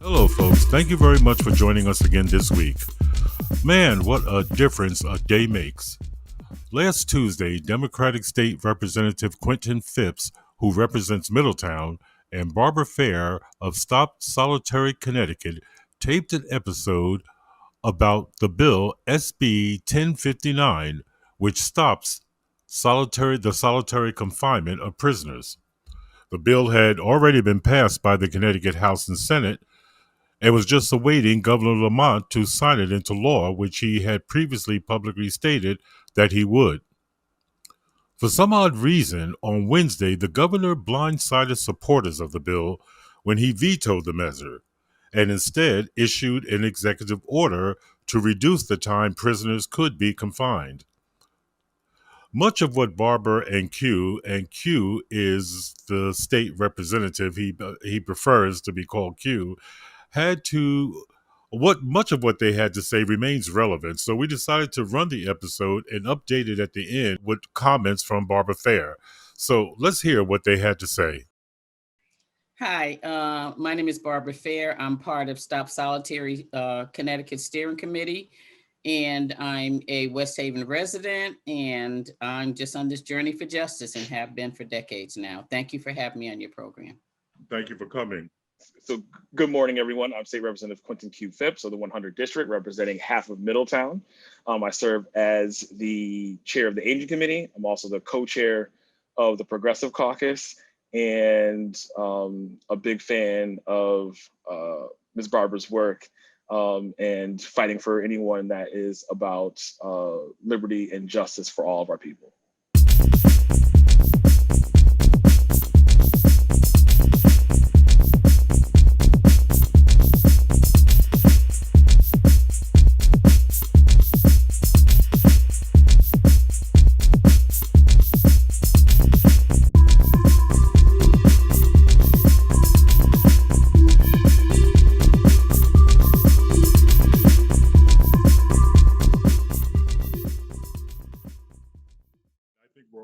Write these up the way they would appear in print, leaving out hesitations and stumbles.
Hello, folks. Thank you very much for joining us again this week. Man, what a difference a day makes. Last Tuesday, Democratic State Representative Quentin Phipps, who represents Middletown, and Barbara Fair of Stop Solitary Connecticut taped an episode about the bill SB 1059, which stops the solitary confinement of prisoners. The bill had already been passed by the Connecticut House and Senate and was just awaiting Governor Lamont to sign it into law, which he had previously publicly stated that he would. For some odd reason, on Wednesday, the governor blindsided supporters of the bill when he vetoed the measure and instead issued an executive order to reduce the time prisoners could be confined. Much of what Barber and Q is the state representative, he prefers to be called Q, had to what much of what they had to say remains relevant. So we decided to run the episode and update it at the end with comments from Barbara Fair. So let's hear what they had to say. Hi, my name is Barbara Fair. I'm part of Stop Solitary Connecticut Steering Committee, and I'm a West Haven resident, and I'm just on this journey for justice and have been for decades now. Thank you for having me on your program. Thank you for coming. So good morning, everyone. I'm State Representative Quentin Q. Phipps of the 100 District, representing half of Middletown. I serve as the chair of the Aging Committee. I'm also the co-chair of the Progressive Caucus and a big fan of Ms. Barber's work and fighting for anyone that is about liberty and justice for all of our people.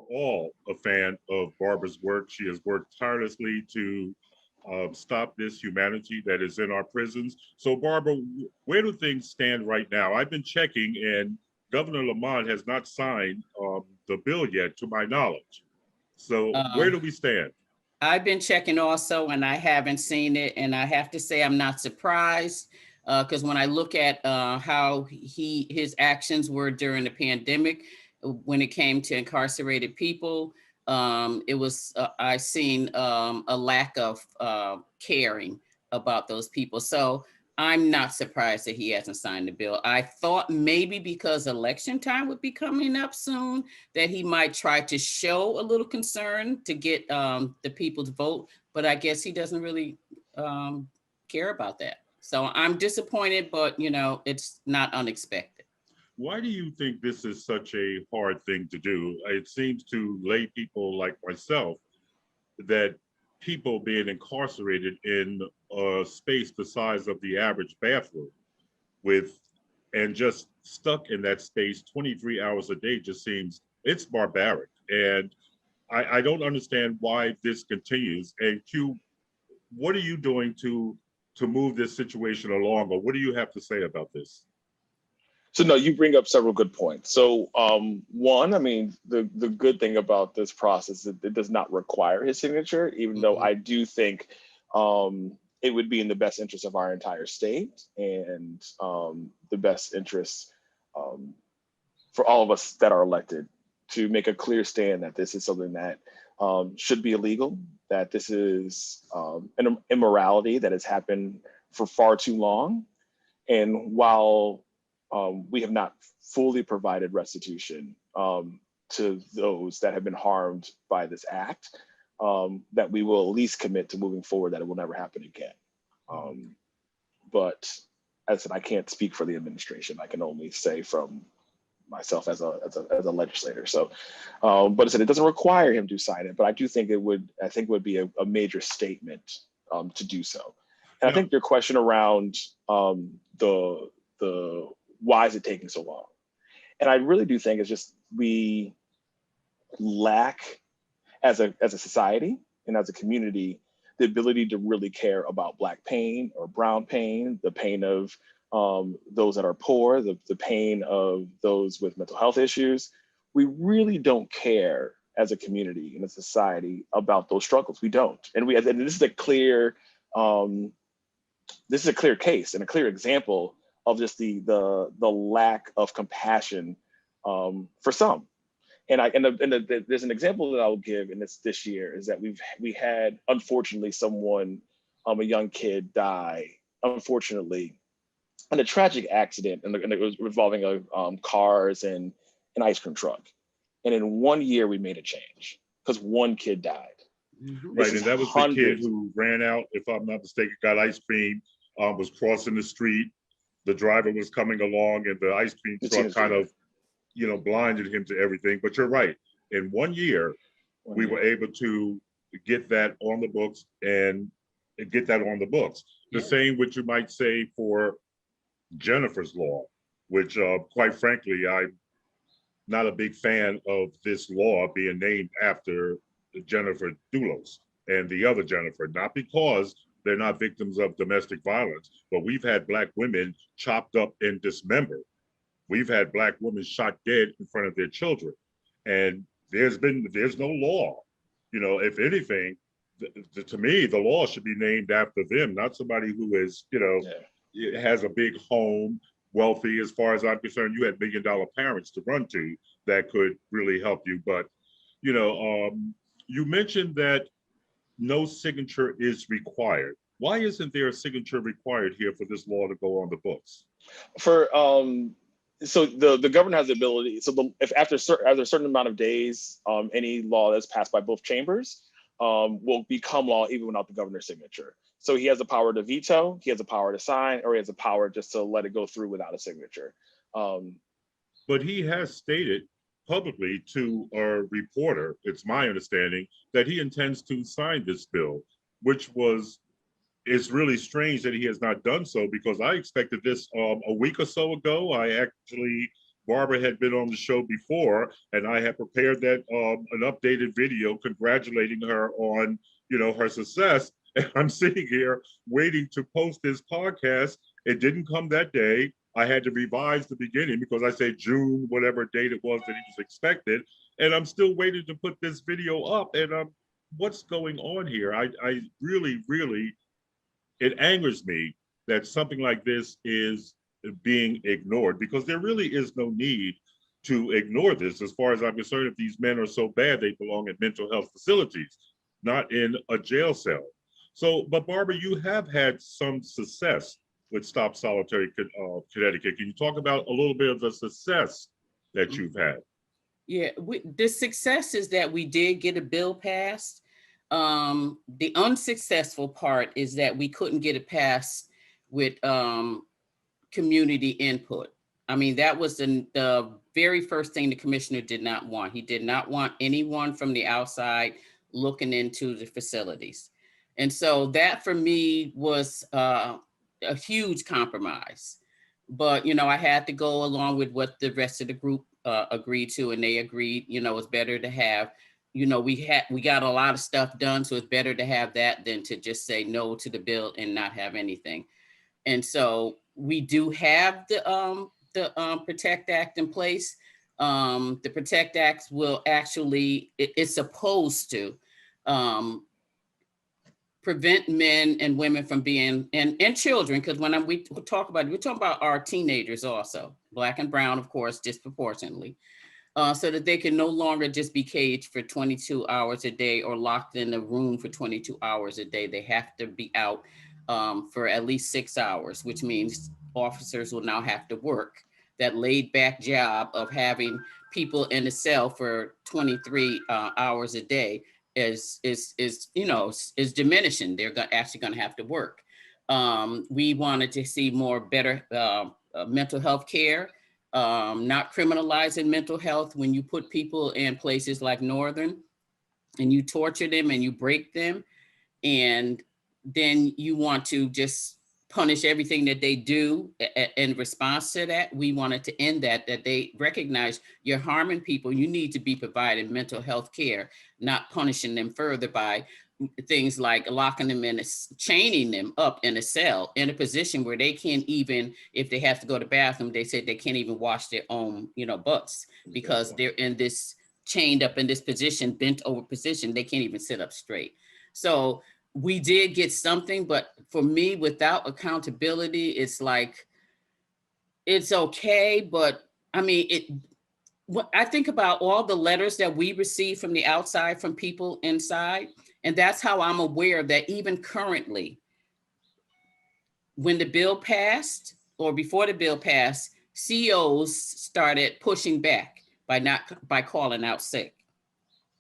All a fan of Barbara's work. She has worked tirelessly to stop this humanity that is in our prisons. So, Barbara, where do things stand right now? I've been checking, and Governor Lamont has not signed the bill yet, to my knowledge. So, where do we stand? I've been checking also, and I haven't seen it, and I have to say I'm not surprised because when I look at how his actions were during the pandemic, when it came to incarcerated people, it was I seen a lack of caring about those people. So I'm not surprised that he hasn't signed the bill. I thought maybe because election time would be coming up soon, that he might try to show a little concern to get the people's vote, but I guess he doesn't really care about that. So I'm disappointed, but it's not unexpected. Why do you think this is such a hard thing to do? It seems to lay people like myself that people being incarcerated in a space the size of the average bathroom with and just stuck in that space 23 hours a day just seems it's barbaric. And I don't understand why this continues. And Q, what are you doing to move this situation along, or what do you have to say about this? So no, you bring up several good points. So one, I mean, the good thing about this process is it does not require his signature, even though I do think it would be in the best interest of our entire state and the best interest for all of us that are elected to make a clear stand that this is something that should be illegal, that this is an immorality that has happened for far too long. And while we have not fully provided restitution to those that have been harmed by this act, that we will at least commit to moving forward that it will never happen again. But as I said, I can't speak for the administration. I can only say from myself as a legislator. So, but I said it doesn't require him to sign it, but I do think it would. I think it would be a major statement to do so. And I think your question around the why is it taking so long? And I really do think it's just we lack as a society and as a community the ability to really care about Black pain or brown pain, the pain of those that are poor, the pain of those with mental health issues. We really don't care as a community and a society about those struggles. We don't. And this is a clear case and a clear example of just the lack of compassion for some. There's an example that I'll give in this year is that we had, unfortunately, someone, a young kid, die, unfortunately, in a tragic accident, and it was involving cars and an ice cream truck. And in 1 year, we made a change because one kid died. Right, and that was the kid who ran out, if I'm not mistaken, got ice cream, was crossing the street. The driver was coming along, and the ice cream truck kind of, blinded him to everything. But you're right. In 1 year, we were able to get that on the books and get that on the books. The same which you might say for Jennifer's Law, which quite frankly, I'm not a big fan of this law being named after Jennifer Dulos and the other Jennifer, not because they're not victims of domestic violence, but we've had Black women chopped up and dismembered. We've had Black women shot dead in front of their children. And there's no law. If anything, to me, the law should be named after them, not somebody who is, has a big home, wealthy. As far as I'm concerned, you had $1 million parents to run to that could really help you. But, you mentioned that no signature is required. Why isn't there a signature required here for this law to go on the books? So the governor has the ability. So if after a certain amount of days, any law that's passed by both chambers will become law even without the governor's signature. So he has the power to veto, he has the power to sign, or he has the power just to let it go through without a signature. But he has stated publicly to a reporter, it's my understanding, that he intends to sign this bill, which is really strange that he has not done so, because I expected this a week or so ago. Barbara had been on the show before, and I had prepared that an updated video congratulating her on her success. And I'm sitting here waiting to post this podcast. It didn't come that day. I had to revise the beginning because I said June, whatever date it was that he was expected. And I'm still waiting to put this video up. And what's going on here? I really, it angers me that something like this is being ignored, because there really is no need to ignore this. As far as I'm concerned, if these men are so bad, they belong in mental health facilities, not in a jail cell. So, but Barbara, you have had some success with Stop Solitary Connecticut. Can you talk about a little bit of the success that you've had? Yeah, the success is that we did get a bill passed. The unsuccessful part is that we couldn't get it passed with community input. I mean, that was the very first thing the commissioner did not want. He did not want anyone from the outside looking into the facilities. And so that for me was a huge compromise. But, I had to go along with what the rest of the group agreed to, and they agreed, it's better to have, we got a lot of stuff done, so it's better to have that than to just say no to the bill and not have anything. And so we do have the PROTECT Act in place. The PROTECT Act will actually, it's supposed to prevent men and women from being, and children, because when we talk about it, we're talking about our teenagers also, Black and brown, of course, disproportionately, so that they can no longer just be caged for 22 hours a day or locked in a room for 22 hours a day. They have to be out for at least 6 hours, which means officers will now have to work that laid back job of having people in the cell for 23 hours a day is diminishing. They're actually going to have to work. We wanted to see better mental health care, not criminalizing mental health. When you put people in places like Northern and you torture them and you break them, and then you want to just punish everything that they do in response to that. We wanted to end that they recognize you're harming people. You need to be providing mental health care, not punishing them further by things like locking them in, chaining them up in a cell in a position where they can't even, if they have to go to the bathroom, they said they can't even wash their own, butts because they're in this chained up in this position, bent over position. They can't even sit up straight. So we did get something, but for me, without accountability, it's like, it's okay. But I mean, I think about all the letters that we receive from the outside, from people inside, and that's how I'm aware that even currently, when the bill passed or before the bill passed, CEOs started pushing back by calling out sick.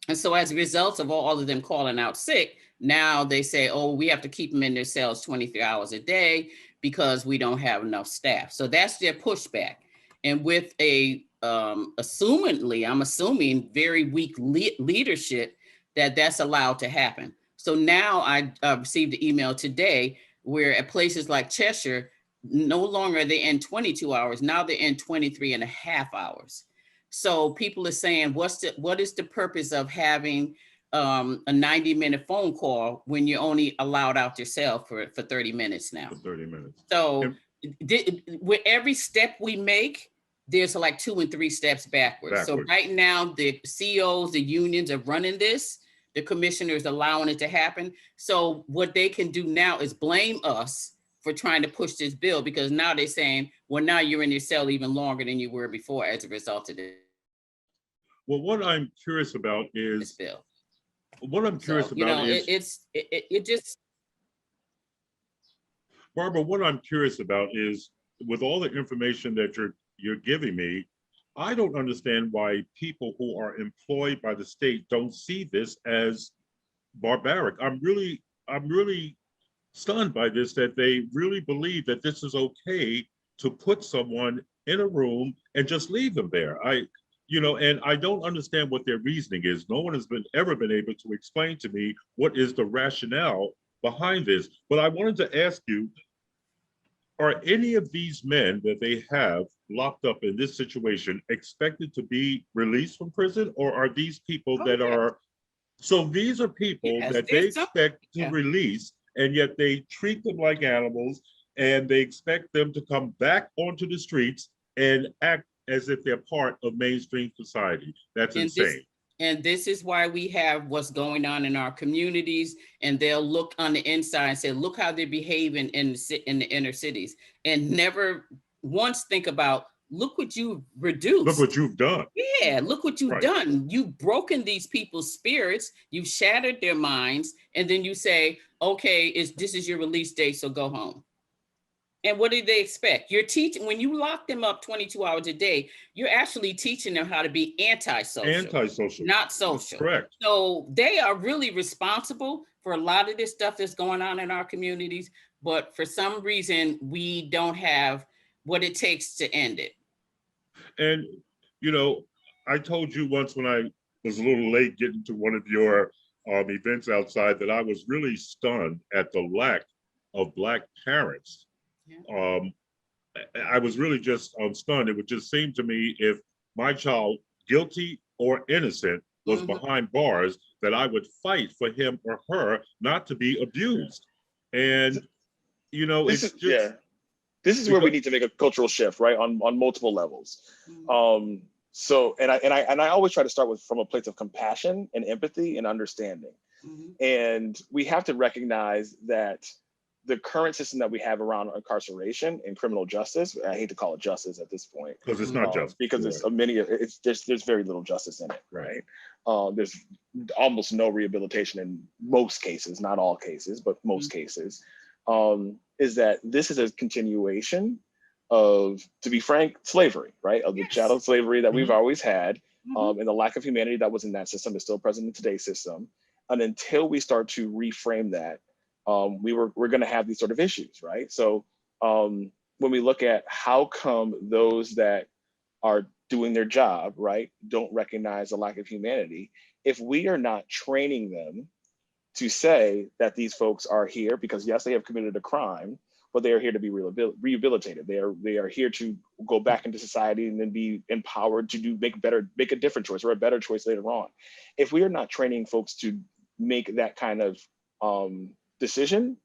And so as a result of all of them calling out sick, now they say, oh, we have to keep them in their cells 23 hours a day because we don't have enough staff. So that's their pushback. And with I'm assuming very weak leadership, that's allowed to happen. So now I received an email today where at places like Cheshire, no longer are they in 22 hours, now they're in 23 and a half hours. So people are saying, what is the purpose of having a 90-minute phone call when you're only allowed out your cell for 30 minutes now? For 30 minutes. So with every step we make, there's like 2 and 3 steps backwards. So right now, the CEOs, the unions are running this. The commissioners allowing it to happen. So what they can do now is blame us for trying to push this bill, because now they're saying, well, now you're in your cell even longer than you were before as a result of this. Well, what I'm curious about is this bill. What I'm curious about is it just. Barbara, what I'm curious about is, with all the information that you're giving me, I don't understand why people who are employed by the state don't see this as barbaric. I'm really stunned by this, that they really believe that this is okay to put someone in a room and just leave them there. And I don't understand what their reasoning is. No one has ever been able to explain to me what is the rationale behind this. But I wanted to ask you, are any of these men that they have locked up in this situation expected to be released from prison, or are these people so these are people that they expect to release, and yet they treat them like animals, and they expect them to come back onto the streets and act as if they're part of mainstream society? That's insane. And this is why we have what's going on in our communities, and they'll look on the inside and say, look how they're behaving in the inner cities, and never once think about, look what you've reduced. Look what you've done. Yeah, look what you've done. You've broken these people's spirits. You've shattered their minds. And then you say, okay, this is your release date, so go home. And what do they expect? You're teaching, when you lock them up 22 hours a day, you're actually teaching them how to be antisocial. Not social. That's correct. So they are really responsible for a lot of this stuff that's going on in our communities. But for some reason, we don't have what it takes to end it. And, I told you once when I was a little late getting to one of your events outside that I was really stunned at the lack of Black parents. Yeah. I was really just stunned. It would just seem to me, if my child, guilty or innocent, was behind bars, that I would fight for him or her not to be abused. And, this is where we need to make a cultural shift, right? On multiple levels. So I always try to start from a place of compassion and empathy and understanding. And we have to recognize that the current system that we have around incarceration and criminal justice, I hate to call it justice at this point, because it's not just, because there's very little justice in it, right? There's almost no rehabilitation in most cases, not all cases, but most cases. Is that this is a continuation of, to be frank, slavery, right? Of the chattel slavery that we've always had, and the lack of humanity that was in that system is still present in today's system. And until we start to reframe that, we're going to have these sort of issues, right? So when we look at how come those that are doing their job, right, don't recognize the lack of humanity, if we are not training them to say that these folks are here because, yes, they have committed a crime, but they are here to be rehabilitated. They are here to go back into society and then be empowered to make a different choice or a better choice later on. If we are not training folks to make that kind of decision,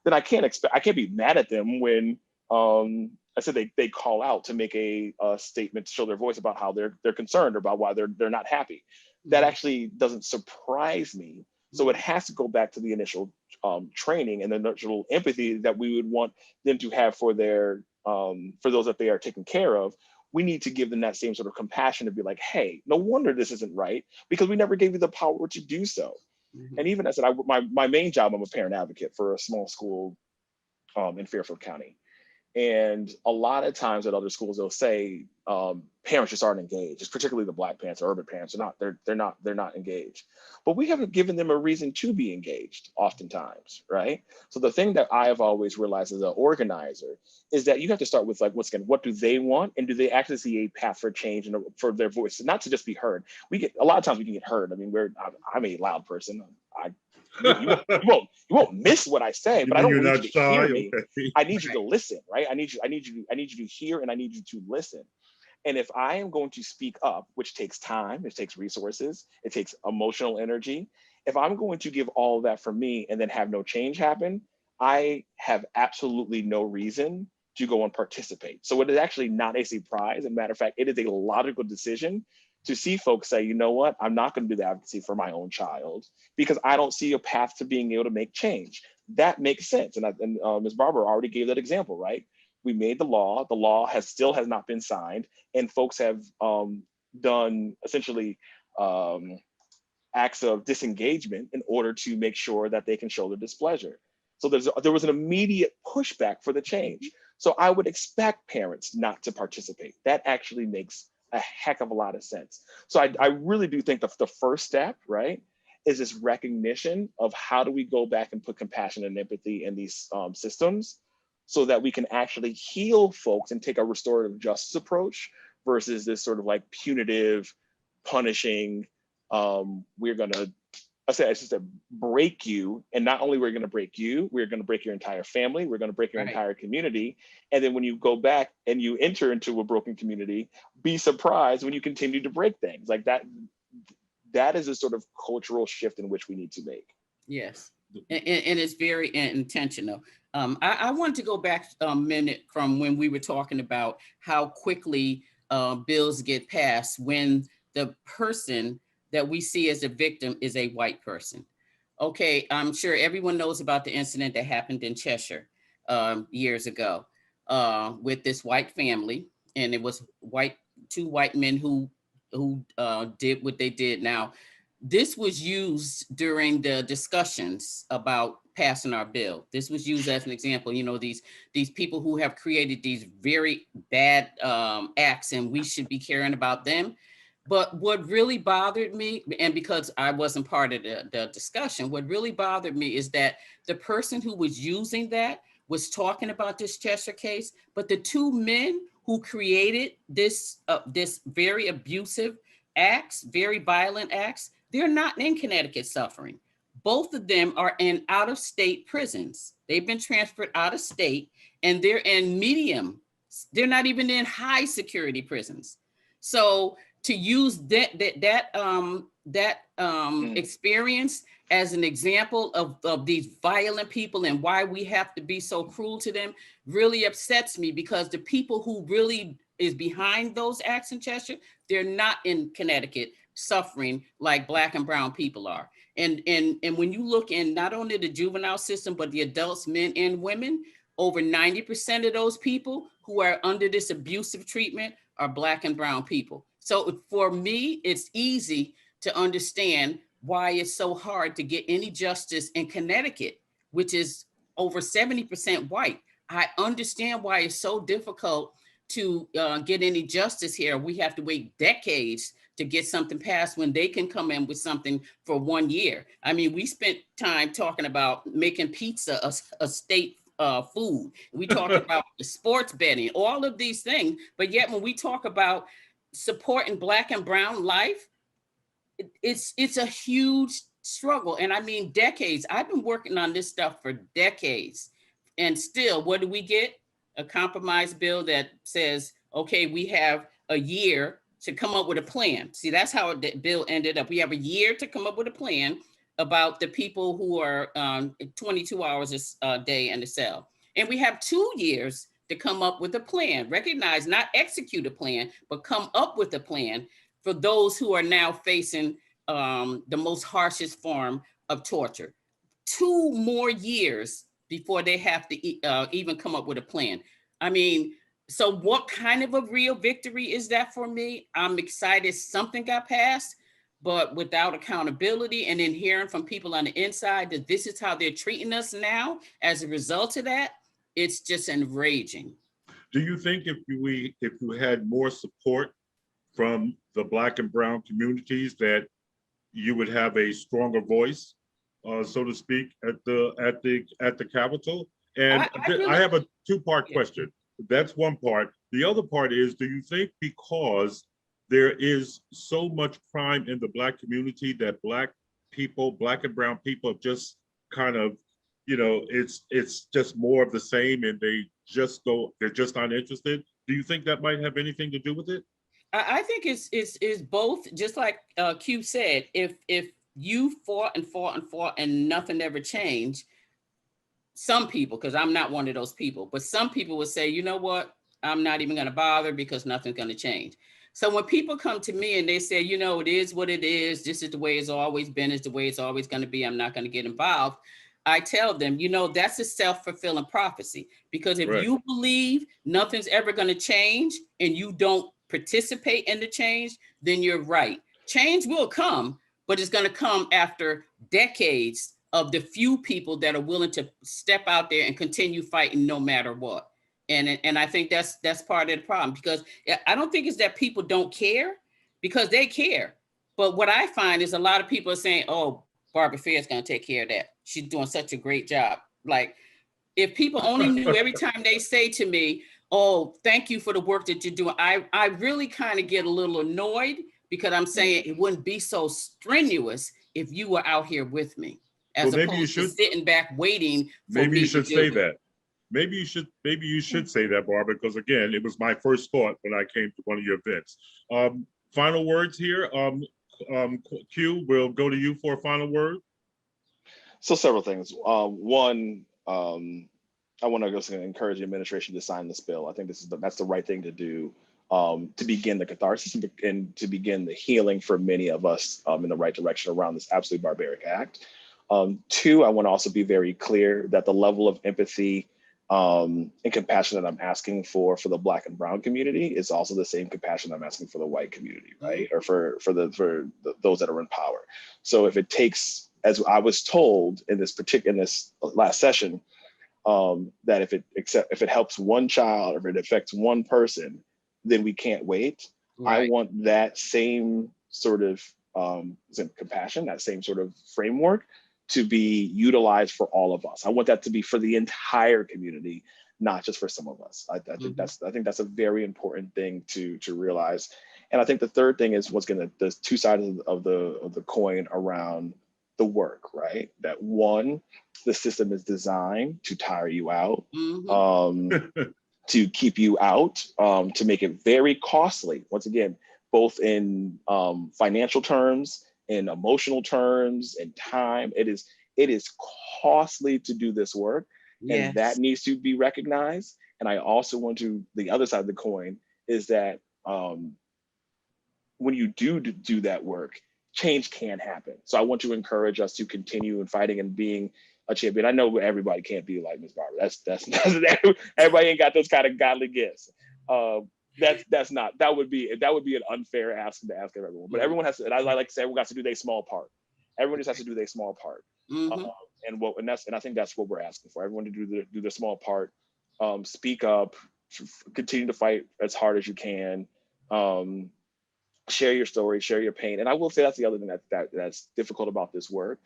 then I can't be mad at them when I said they call out to make a statement to show their voice about how they're concerned or about why they're not happy. That actually doesn't surprise me. So it has to go back to the initial training and the initial empathy that we would want them to have for their for those that they are taking care of. We need to give them that same sort of compassion to be like, hey, no wonder this isn't right, because we never gave you the power to do so. And even I said, my main job, I'm a parent advocate for a small school in Fairfield County. And a lot of times at other schools, they'll say parents just aren't engaged. It's particularly the Black parents or urban parents. They're not engaged. But we haven't given them a reason to be engaged oftentimes, right? So the thing that I have always realized as an organizer is that you have to start with like, what do they want, and do they actually see a path for change and for their voice, not to just be heard. We get a lot of times we can get heard. I mean, I'm a loud person. You won't miss what I say, but I don't need you to hear me. Okay. I need you to listen, right? I need you to hear, and I need you to listen. And if I am going to speak up, which takes time, it takes resources, it takes emotional energy. If I'm going to give all of that from me and then have no change happen, I have absolutely no reason to go and participate. So it is actually not a surprise. As a matter of fact, it is a logical decision to see folks say, you know what, I'm not going to do the advocacy for my own child because I don't see a path to being able to make change. That makes sense. And Ms. Barber already gave that example, right? We made the law still has not been signed, and folks have done essentially acts of disengagement in order to make sure that they can show their displeasure. So there was an immediate pushback for the change. So I would expect parents not to participate. That actually makes a heck of a lot of sense. So I really do think the first step, right, is this recognition of how do we go back and put compassion and empathy in these systems so that we can actually heal folks and take a restorative justice approach versus this sort of like punitive, punishing, we're gonna, break you. And not only we're gonna break you, we're gonna break your entire family, we're gonna break your entire community. And then when you go back and you enter into a broken community, be surprised when you continue to break things like that. That is a sort of cultural shift in which we need to make. Yes, and it's very intentional. I want to go back a minute from when we were talking about how quickly bills get passed when the person that we see as a victim is a white person. Okay, I'm sure everyone knows about the incident that happened in Cheshire years ago with this white family, and it was two white men who did what they did. Now, this was used during the discussions about passing our bill. This was used as an example. You know, these people who have created these very bad acts, and we should be caring about them. But what really bothered me, and because I wasn't part of the discussion, what really bothered me is that the person who was using that was talking about this Cheshire case, but the two men who created this very abusive acts, very violent acts, they're not in Connecticut suffering. Both of them are in out-of-state prisons. They've been transferred out of state, and they're in medium. They're not even in high security prisons. So to use that experience as an example of these violent people and why we have to be so cruel to them really upsets me, because the people who really is behind those acts in Cheshire, they're not in Connecticut suffering like Black and brown people are. And when you look in not only the juvenile system, but the adults, men and women, over 90% of those people who are under this abusive treatment are Black and brown people. So for me, it's easy to understand why it's so hard to get any justice in Connecticut, which is over 70% white. I understand why it's so difficult to get any justice here. We have to wait decades to get something passed when they can come in with something for 1 year. I mean, we spent time talking about making pizza a state food. We talked about the sports betting, all of these things. But yet when we talk about supporting Black and brown life, it's a huge struggle. And I mean, decades. I've been working on this stuff for decades. And still, what do we get? A compromise bill that says, okay, we have a year to come up with a plan. See, that's how the bill ended up. We have a year to come up with a plan. about the people who are 22 hours a day in the cell. And we have 2 years to come up with a plan, recognize, not execute a plan, but come up with a plan for those who are now facing the most harshest form of torture. 2 more years before they have to even come up with a plan. I mean, so what kind of a real victory is that for me? I'm excited something got passed, but without accountability, and then hearing from people on the inside that this is how they're treating us now as a result of that, it's just enraging. Do you think if you had more support from the Black and brown communities, that you would have a stronger voice, so to speak, at the Capitol? And I have a two-part question. That's one part. The other part is, do you think because there is so much crime in the Black community that Black people, Black and brown people, have just kind of, it's just more of the same, and they're just not interested? Do you think that might have anything to do with it? I think it's both. Just like Q said, if you fought and fought and fought and nothing ever changed, some people, because I'm not one of those people, but some people would say, you know what, I'm not even going to bother because nothing's going to change. So when people come to me and they say, it is what it is, this is the way it's always been, it's the way it's always going to be, I'm not going to get involved, I tell them, that's a self-fulfilling prophecy. Because if you believe nothing's ever going to change and you don't participate in the change, then you're right. Change will come, but it's going to come after decades of the few people that are willing to step out there and continue fighting no matter what. And I think that's part of the problem, because I don't think it's that people don't care, because they care. But what I find is a lot of people are saying, oh, Barbara Fair is going to take care of that. She's doing such a great job. Like, if people only knew every time they say to me, oh, thank you for the work that you're doing, I really kind of get a little annoyed, because I'm saying it wouldn't be so strenuous if you were out here with me, as opposed to sitting back waiting for maybe me you should to do say it. that. Maybe you should say that, Barbara, because again, it was my first thought when I came to one of your events. Final words here. Q, we'll go to you for a final word. So several things. One, I want to just encourage the administration to sign this bill. I think that's the right thing to do, to begin the catharsis and to begin the healing for many of us in the right direction around this absolutely barbaric act. Two, I want to also be very clear that the level of empathy and compassion that I'm asking for the Black and brown community is also the same compassion I'm asking for the white community, right? Or for those that are in power. So if it takes, as I was told in this last session, that if it helps one child, or if it affects one person, then we can't wait. Right. I want that same sort of compassion, that same sort of framework to be utilized for all of us. I want that to be for the entire community, not just for some of us. I think that's a very important thing to realize. And I think the third thing is there's two sides of the coin around the work, right? That one, the system is designed to tire you out, to keep you out, to make it very costly. Once again, both in financial terms, in emotional terms, and time. It is costly to do this work, and that needs to be recognized. And I also want to, the other side of the coin is that when you do that work, change can happen. So I want to encourage us to continue in fighting and being a champion. I know everybody can't be like Ms. Barbara. That's everybody ain't got those kind of godly gifts. That would be an unfair ask to ask everyone. But everyone has to, and I like to say, everyone has to do their small part. Everyone just has to do their small part. And I think that's what we're asking for. Everyone to do their small part. Speak up, continue to fight as hard as you can. Share your story, share your pain. And I will say that's the other thing that's difficult about this work,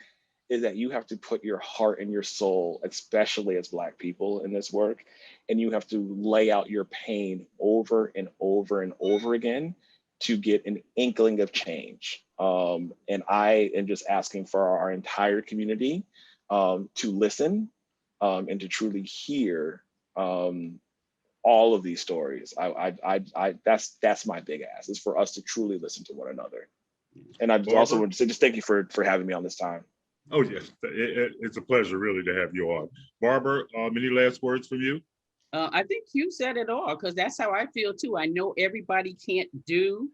is that you have to put your heart and your soul, especially as Black people, in this work, and you have to lay out your pain over and over and over again to get an inkling of change. And I am just asking for our entire community to listen and to truly hear all of these stories. That's my big ask, is for us to truly listen to one another. And I also want to say just thank you for having me on this time. Oh, yes. It's a pleasure really to have you on. Barbara, any last words from you? I think you said it all, because that's how I feel too. I know everybody can't do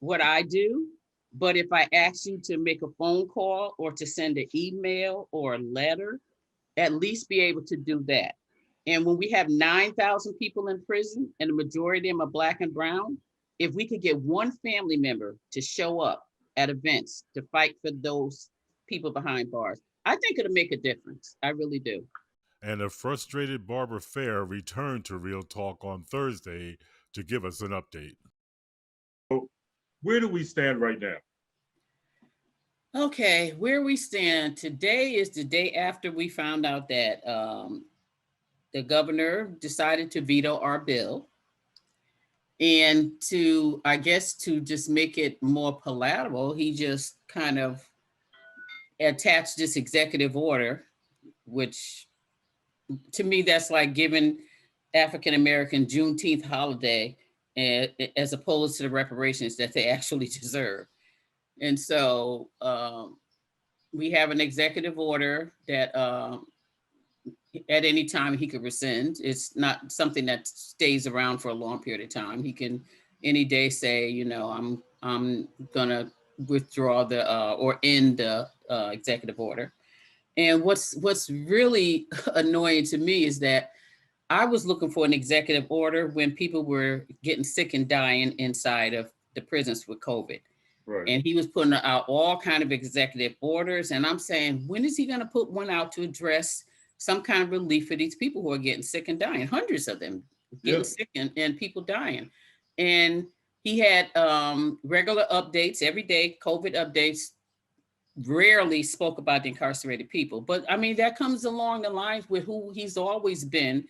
what I do, but if I ask you to make a phone call or to send an email or a letter, at least be able to do that. And when we have 9,000 people in prison and the majority of them are Black and brown, if we could get one family member to show up at events to fight for those people behind bars, I think it'll make a difference. I really do. And a frustrated Barbara Fair returned to Real Talk on Thursday to give us an update. Where do we stand right now? Okay, where we stand today is the day after we found out that the governor decided to veto our bill. And to, I guess, to just make it more palatable, he just kind of attached this executive order, which to me, that's like giving African-American Juneteenth holiday as opposed to the reparations that they actually deserve. And so we have an executive order that at any time he could rescind. It's not something that stays around for a long period of time. He can any day say, you know, I'm gonna withdraw the or end the executive order. And what's really annoying to me is that I was looking for an executive order when people were getting sick and dying inside of the prisons with COVID. Right. And he was putting out all kind of executive orders. And I'm saying, when is he going to put one out to address some kind of relief for these people who are getting sick and dying? Hundreds of them getting sick and people dying. And he had regular updates every day, COVID updates. Rarely spoke about the incarcerated people, but I mean, that comes along the lines with who he's always been,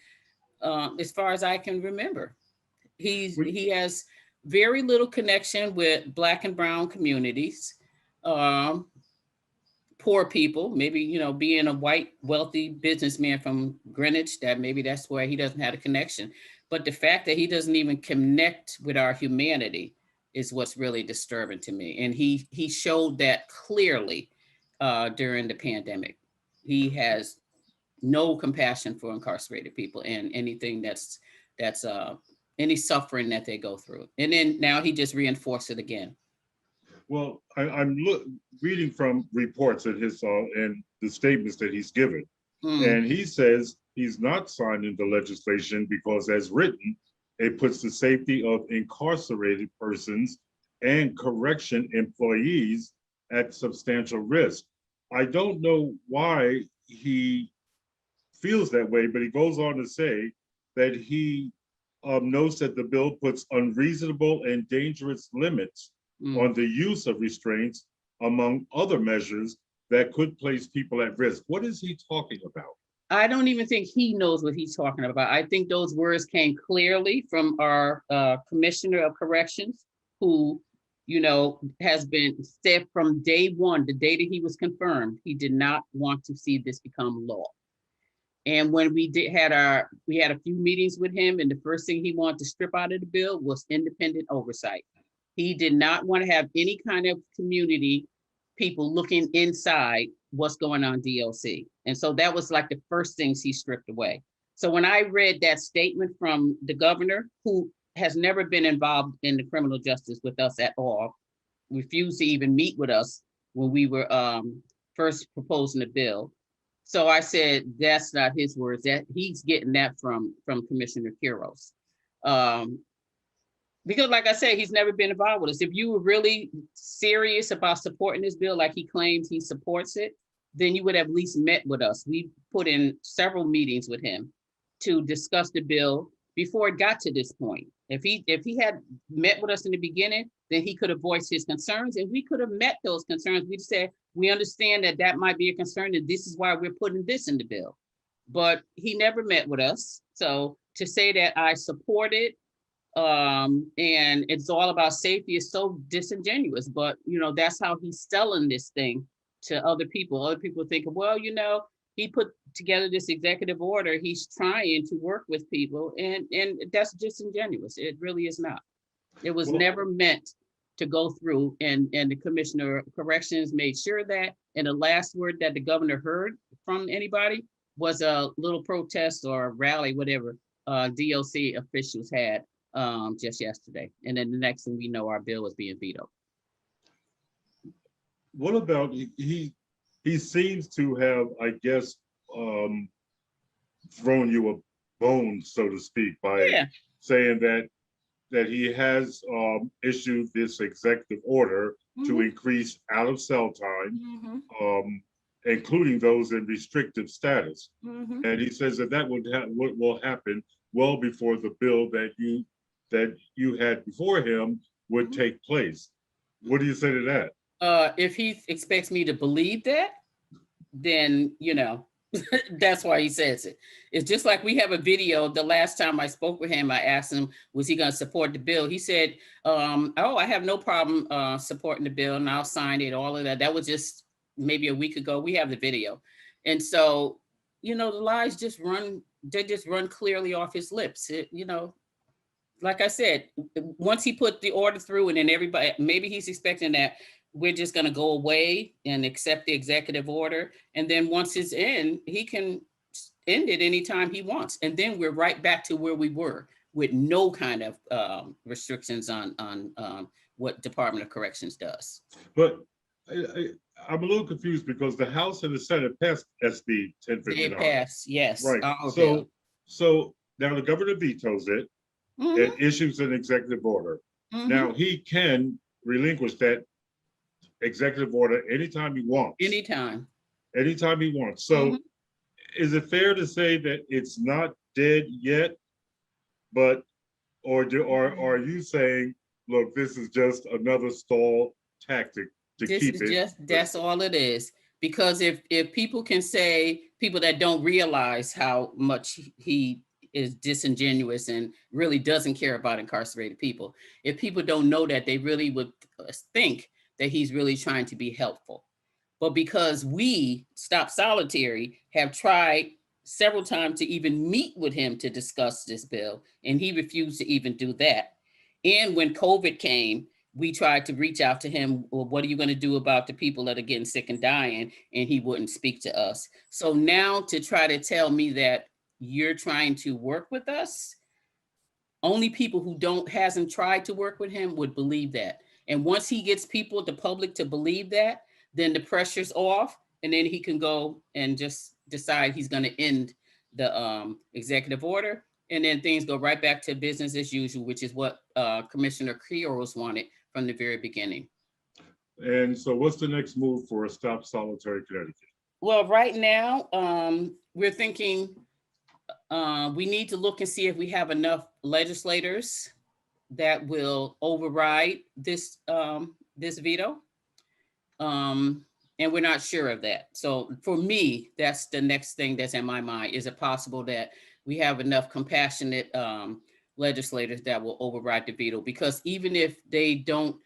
as far as I can remember. He has very little connection with Black and brown communities, poor people, maybe, you know, being a white, wealthy businessman from Greenwich, that maybe that's where he doesn't have a connection. But the fact that he doesn't even connect with our humanity is what's really disturbing to me. And he showed that clearly during the pandemic. He has no compassion for incarcerated people and anything that's any suffering that they go through. And then now he just reinforced it again. Well, I'm reading from reports at his and the statements that he's given, and he says he's not signing the legislation because, as written, it puts the safety of incarcerated persons and correction employees at substantial risk. I don't know why he feels that way, but he goes on to say that he notes that the bill puts unreasonable and dangerous limits on the use of restraints, among other measures that could place people at risk. What is he talking about? I don't even think he knows what he's talking about. I think those words came clearly from our Commissioner of Corrections, who, you know, has been said from day one, the day that he was confirmed, he did not want to see this become law. And when we had a few meetings with him, and the first thing he wanted to strip out of the bill was independent oversight. He did not want to have any kind of community people looking inside what's going on DLC. And so that was like the first things he stripped away. So when I read that statement from the governor, who has never been involved in the criminal justice with us at all, refused to even meet with us when we were first proposing the bill. So I said, that's not his words, that he's getting that from Commissioner Quiros. Because like I said, he's never been involved with us. If you were really serious about supporting this bill, like he claims he supports it, then you would have at least met with us. We put in several meetings with him to discuss the bill before it got to this point. If he had met with us in the beginning, then he could have voiced his concerns and we could have met those concerns. We'd say, we understand that that might be a concern and this is why we're putting this in the bill. But he never met with us. So to say that I support it, and it's all about safety is so disingenuous, but you know, that's how he's selling this thing to other people. Other people think, well, you know, he put together this executive order, he's trying to work with people, and that's disingenuous. It really is not. It was never meant to go through, and the Commissioner of Corrections made sure that, and the last word that the governor heard from anybody was a little protest or rally, whatever DOC officials had just yesterday. And then the next thing we know, our bill is being vetoed. What about, he seems to have, I guess, thrown you a bone, so to speak, by saying that he has issued this executive order to increase out of cell time, including those in restrictive status. And he says that will happen well before the bill that you had before him would take place. What do you say to that? If he expects me to believe that, then, you know, that's why he says it. It's just like we have a video. The last time I spoke with him, I asked him, was he going to support the bill? He said, oh, I have no problem supporting the bill and I'll sign it, all of that. That was just maybe a week ago. We have the video. And so, you know, the lies just run clearly off his lips. You know, like I said, once he put the order through, and then everybody, maybe he's expecting that we're just going to go away and accept the executive order. And then once it's in, he can end it anytime he wants. And then we're right back to where we were with no kind of restrictions on what Department of Corrections does. But I'm a little confused because the House and the Senate passed SB 1059. They passed, yes. Right. So now the governor vetoes it and issues an executive order. Now he can relinquish that executive order anytime he wants. Anytime he wants. So is it fair to say that it's not dead yet? But or are you saying, look, this is just another stall tactic to keep it? That's all it is. Because if people can say, people that don't realize how much he is disingenuous and really doesn't care about incarcerated people, if people don't know that, they really would think that he's really trying to be helpful. But because we, Stop Solitary, have tried several times to even meet with him to discuss this bill, and he refused to even do that. And when COVID came, we tried to reach out to him, well, what are you going to do about the people that are getting sick and dying? And he wouldn't speak to us. So now to try to tell me that you're trying to work with us, only people who hasn't tried to work with him would believe that. And once he gets people, the public, to believe that, then the pressure's off, and then he can go and just decide he's going to end the executive order, and then things go right back to business as usual, which is what Commissioner Krios wanted from the very beginning. And so what's the next move for Stop Solitary Connecticut? Well, right now, we're thinking we need to look and see if we have enough legislators that will override this this veto. And we're not sure of that. So for me, that's the next thing that's in my mind. Is it possible that we have enough compassionate legislators that will override the veto? Because even if they don't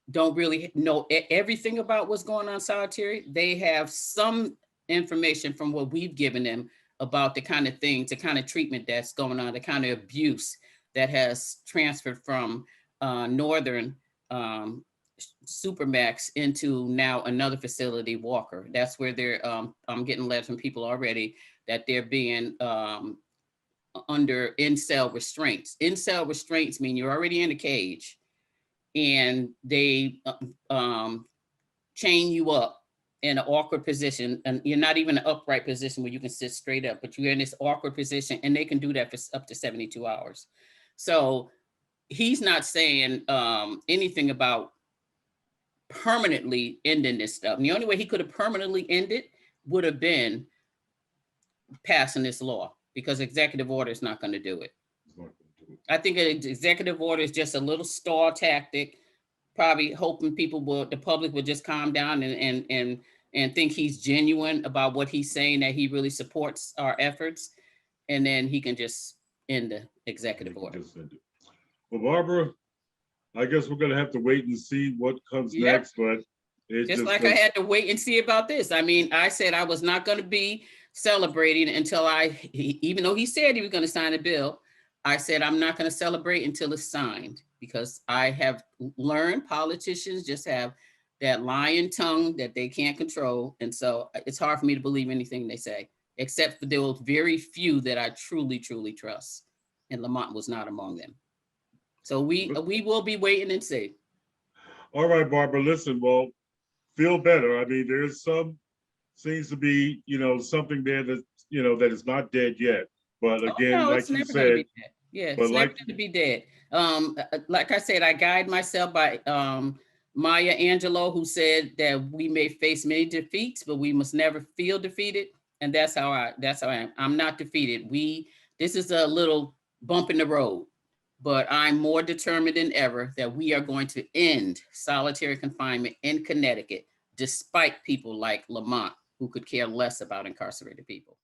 really know everything about what's going on solitary, they have some information from what we've given them about the kind of things, the kind of treatment that's going on, the kind of abuse that has transferred from Northern Supermax into now another facility, Walker. That's where they're, I'm getting letters from people already that they're being under in-cell restraints. In-cell restraints mean you're already in a cage and they chain you up in an awkward position, and you're not even an upright position where you can sit straight up, but you're in this awkward position, and they can do that for up to 72 hours. So he's not saying anything about permanently ending this stuff. And the only way he could have permanently ended would have been passing this law, because executive order is not going to do it. I think an executive order is just a little stall tactic, probably hoping the public will just calm down and think he's genuine about what he's saying, that he really supports our efforts, and then he can just end the executive order. Well, Barbara, I guess we're going to have to wait and see what comes next, but just like I had to wait and see about this. I mean, I said I was not going to be celebrating until even though he said he was going to sign a bill, I said, I'm not going to celebrate until it's signed, because I have learned politicians just have that lying tongue that they can't control. And so it's hard for me to believe anything they say, except for those very few that I truly, truly trust. And Lamont was not among them. So we will be waiting and see. All right, Barbara, listen, well, feel better. I mean, there's seems to be, something there that, that is not dead yet. But again, no, like it's you never going to said, be dead. Yeah, but it's never like, going to be dead. Like I said, I guide myself by Maya Angelou, who said that we may face many defeats, but we must never feel defeated. And that's how I am. I'm not defeated. This is a little bump in the road, but I'm more determined than ever that we are going to end solitary confinement in Connecticut, despite people like Lamont, who could care less about incarcerated people.